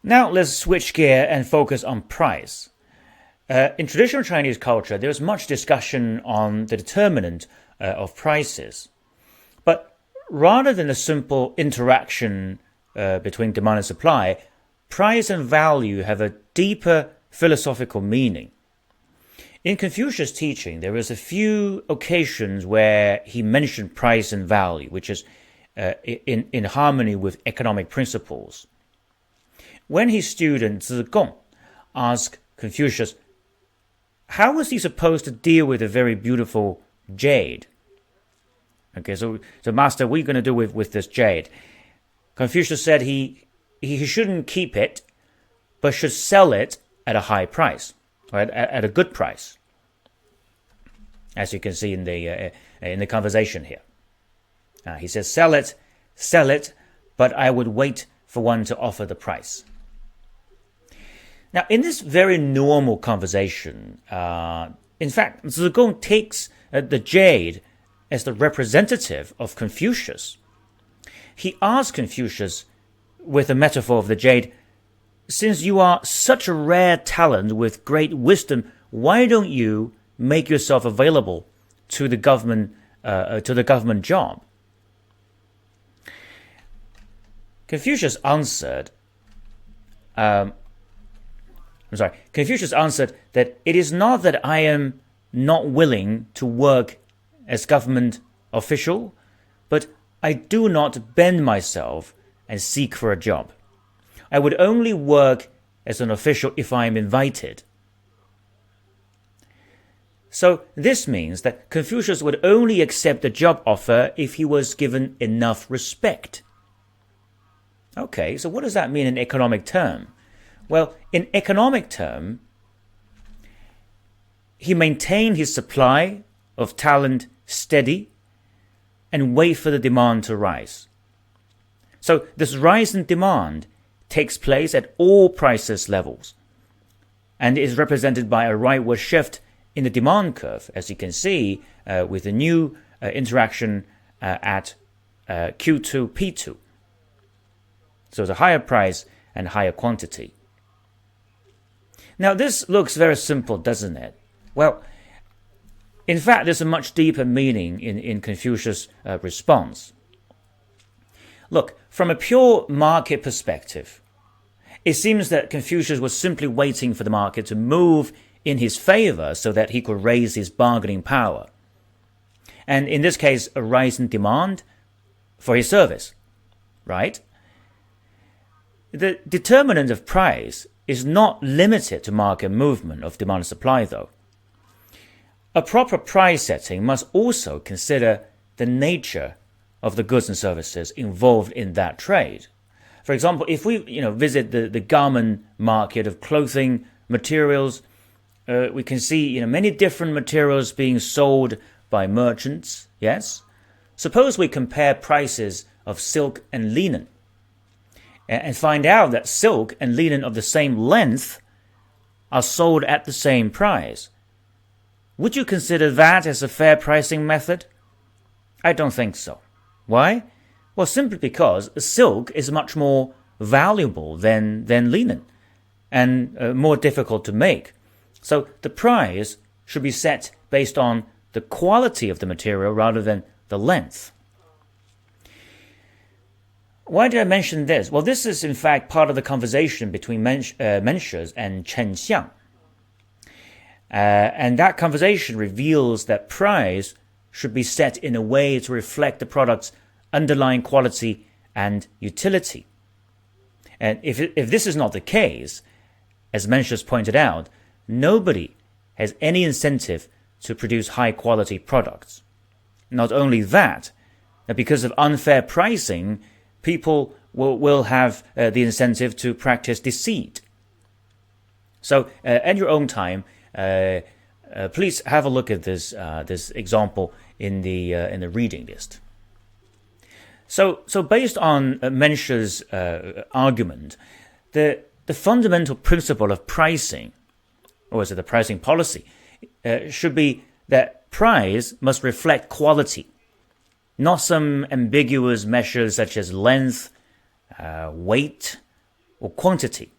Now let's switch gear and focus on price. In traditional Chinese culture, there is much discussion on the determinant of prices. But rather than a simple interaction between demand and supply, price and value have a deeper philosophical meaning. In Confucius' teaching, there is a few occasions where he mentioned price and value, which is in harmony with economic principles. When his student Zigong asked Confucius, how was he supposed to deal with a very beautiful jade? Okay, so master, what are you going to do with this jade? Confucius said he shouldn't keep it, but should sell it at a high price, right? At a good price, as you can see in the conversation here. He says, sell it, but I would wait for one to offer the price. Now, in this very normal conversation, in fact, Zigong takes the jade as the representative of Confucius. He asks Confucius, with the metaphor of the jade, since you are such a rare talent with great wisdom, why don't you make yourself available to the government job? Confucius answered that it is not that I am not willing to work as government official, but I do not bend myself and seek for a job. I would only work as an official if I am invited. So this means that Confucius would only accept a job offer if he was given enough respect. Okay, so what does that mean in economic term? Well, in economic term, he maintained his supply of talent steady and wait for the demand to rise. So this rise in demand takes place at all prices levels and is represented by a rightward shift in the demand curve, as you can see with the new interaction at Q2, P2. So the higher price and higher quantity. Now this looks very simple, doesn't it? Well, in fact, there's a much deeper meaning in Confucius' response. Look, from a pure market perspective, it seems that Confucius was simply waiting for the market to move in his favor so that he could raise his bargaining power. And in this case, a rise in demand for his service, right? The determinant of price is not limited to market movement of demand and supply, though. A proper price setting must also consider the nature of the goods and services involved in that trade. For example, if we visit the garment market of clothing materials, we can see many different materials being sold by merchants. Yes, suppose we compare prices of silk and linen, and find out that silk and linen of the same length are sold at the same price. Would you consider that as a fair pricing method? I don't think so. Why? Well, simply because silk is much more valuable than linen and more difficult to make. So the price should be set based on the quality of the material rather than the length. Why did I mention this? Well, this is in fact part of the conversation between Mencius and Chen Xiang. And that conversation reveals that price should be set in a way to reflect the product's underlying quality and utility. And if this is not the case, as Mencius pointed out, nobody has any incentive to produce high-quality products. Not only that, because of unfair pricing, people will have the incentive to practice deceit. So, at your own time, please have a look at this example in the reading list. So based on Mencius' argument, the fundamental principle of pricing, or is it the pricing policy, should be that price must reflect quality, not some ambiguous measures such as length, weight, or quantity.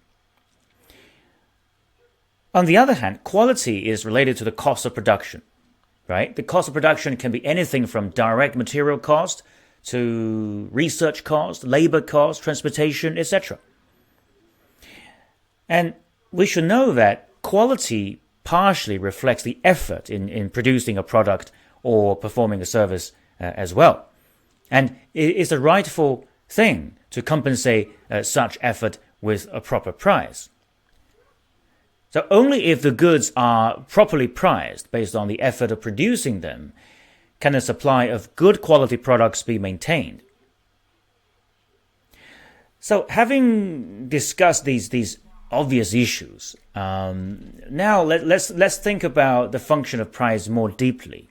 On the other hand, quality is related to the cost of production, right? The cost of production can be anything from direct material cost to research cost, labor cost, transportation, etc. And we should know that quality partially reflects the effort in producing a product or performing a service as well. And it is a rightful thing to compensate such effort with a proper price. So only if the goods are properly priced based on the effort of producing them can a supply of good quality products be maintained. So having discussed these obvious issues, now let's think about the function of price more deeply.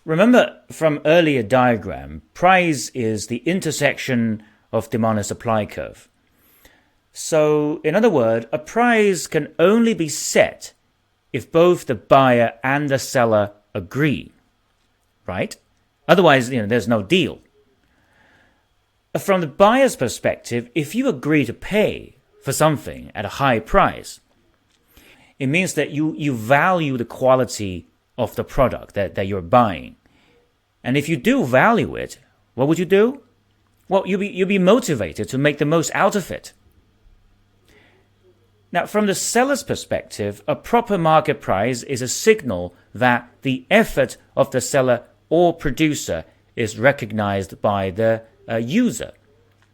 Remember from earlier diagram, price is the intersection of demand and supply curve. So, in other words, a price can only be set if both the buyer and the seller agree, right? Otherwise, there's no deal. From the buyer's perspective, if you agree to pay for something at a high price, it means that you value the quality of the product that you're buying. And if you do value it, what would you do? Well, you'll be motivated to make the most out of it. Now, from the seller's perspective, a proper market price is a signal that the effort of the seller or producer is recognized by the user.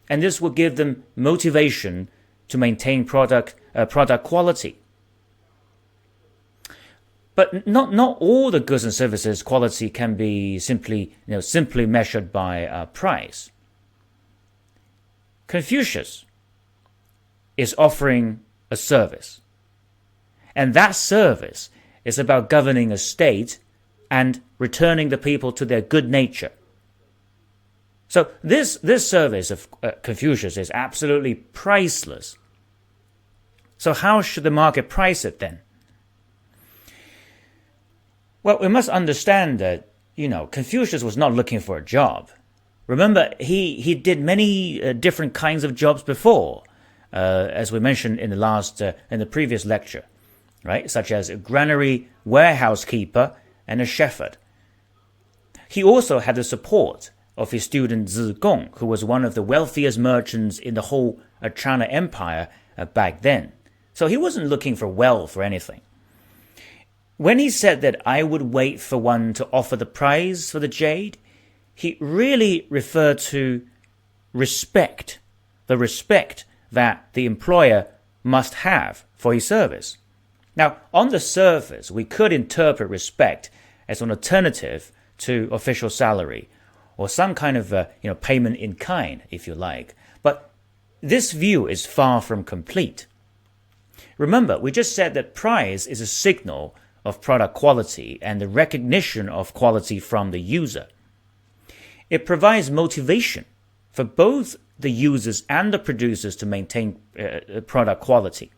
And this will give them motivation to maintain product quality. But not all the goods and services quality can be simply measured by price. Confucius is offering a service, and that service is about governing a state and returning the people to their good nature. So this service of Confucius is absolutely priceless. So how should the market price it then? Well, we must understand that Confucius was not looking for a job. Remember, he did many different kinds of jobs before, as we mentioned in the previous lecture, right? Such as a granary warehouse keeper and a shepherd. He also had the support of his student Zigong, who was one of the wealthiest merchants in the whole China Empire back then. So he wasn't looking for wealth or anything. When he said that I would wait for one to offer the price for the jade, he really referred to respect, the respect that the employer must have for his service. Now, on the surface, we could interpret respect as an alternative to official salary, or some kind of payment in kind, if you like. But this view is far from complete. Remember, we just said that price is a signal of product quality and the recognition of quality from the user. It provides motivation for both the users and the producers to maintain product quality.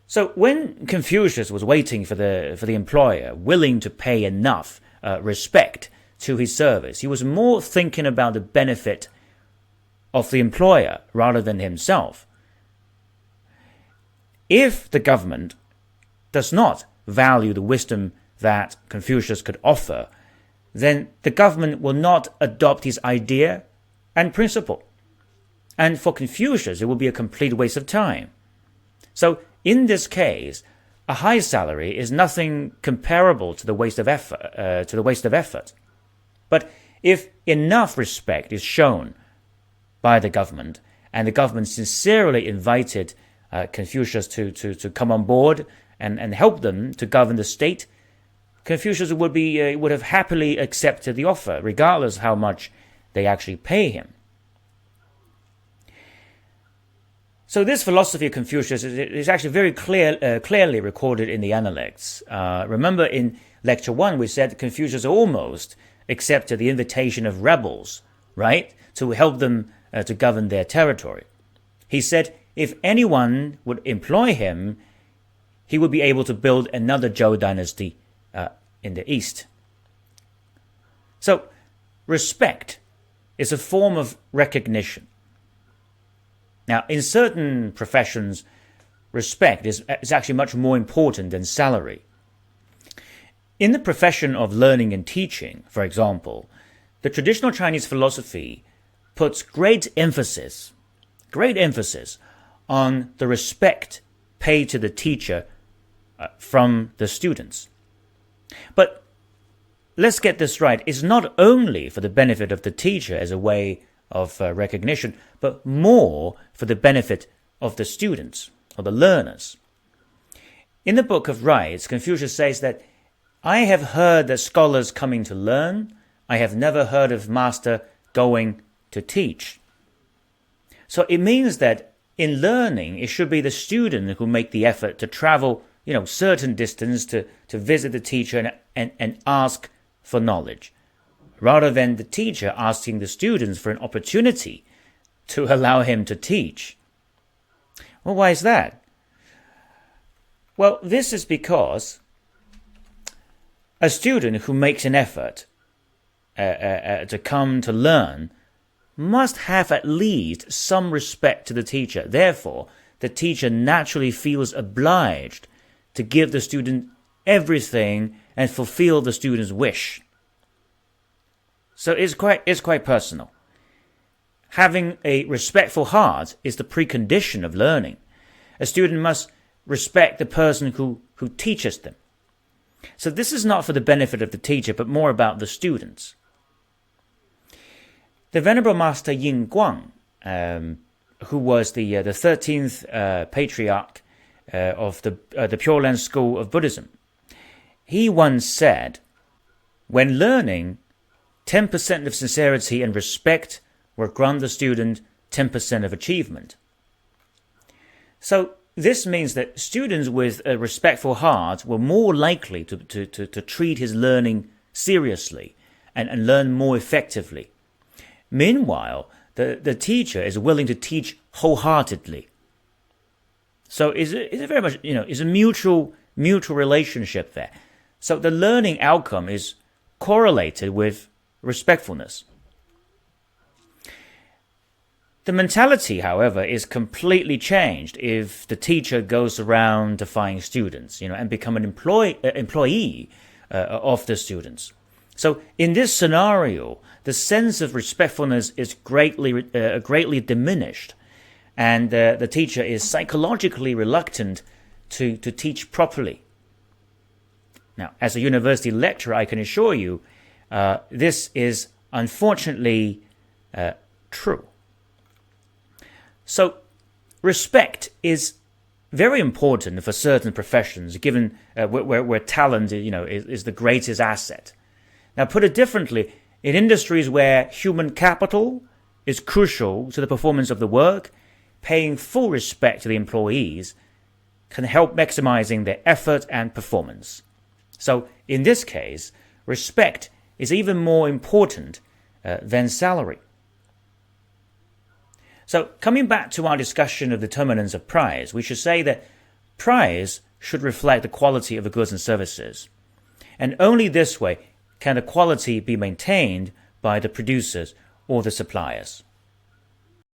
So when Confucius was waiting for the employer willing to pay enough respect to his service, he was more thinking about the benefit of the employer rather than himself. If the government does not value the wisdom that Confucius could offer, then the government will not adopt his idea and principle. And for Confucius, it will be a complete waste of time. So in this case, a high salary is nothing comparable to the waste of effort. But if enough respect is shown by the government, and the government sincerely invited Confucius to come on board and help them to govern the state, Confucius would have happily accepted the offer, regardless how much they actually pay him. So this philosophy of Confucius is actually very clearly recorded in the Analects. Remember in Lecture 1 we said Confucius almost accepted the invitation of rebels, right, to help them to govern their territory. He said if anyone would employ him, he would be able to build another Zhou dynasty in the east. So respect is a form of recognition. Now, in certain professions, respect is actually much more important than salary. In the profession of learning and teaching, for example, the traditional Chinese philosophy puts great emphasis on the respect paid to the teacher from the students. But let's get this right. It's not only for the benefit of the teacher as a way of recognition, but more for the benefit of the students or the learners. In the Book of Rites, Confucius says that I have heard that scholars coming to learn. I have never heard of master going to teach. So it means that in learning, it should be the student who make the effort to travel, certain distance to visit the teacher and ask for knowledge, rather than the teacher asking the students for an opportunity to allow him to teach. Well, why is that? Well, this is because a student who makes an effort to come to learn must have at least some respect to the teacher. Therefore, the teacher naturally feels obliged to give the student everything and fulfill the student's wish. So it's quite personal. Having a respectful heart is the precondition of learning. A student must respect the person who teaches them. So this is not for the benefit of the teacher, but more about the students. The Venerable Master Yin Guang, who was the 13th patriarch of the Pure Land School of Buddhism, he once said, when learning, 10% of sincerity and respect will grant the student 10% of achievement. So this means that students with a respectful heart were more likely to treat his learning seriously and learn more effectively. Meanwhile, the teacher is willing to teach wholeheartedly. So it's a very much, it's a mutual relationship there. So the learning outcome is correlated with respectfulness. The mentality, however, is completely changed if the teacher goes around defying students, and become an employee of the students. So in this scenario, the sense of respectfulness is greatly diminished, and the teacher is psychologically reluctant to teach properly. Now, as a university lecturer, I can assure you, this is unfortunately true. So, respect is very important for certain professions, given where talent, is the greatest asset. Now, put it differently, in industries where human capital is crucial to the performance of the work, paying full respect to the employees can help maximizing their effort and performance. So, in this case, respect is even more important than salary. So, coming back to our discussion of determinants of price, we should say that price should reflect the quality of the goods and services. And only this way can the quality be maintained by the producers or the suppliers.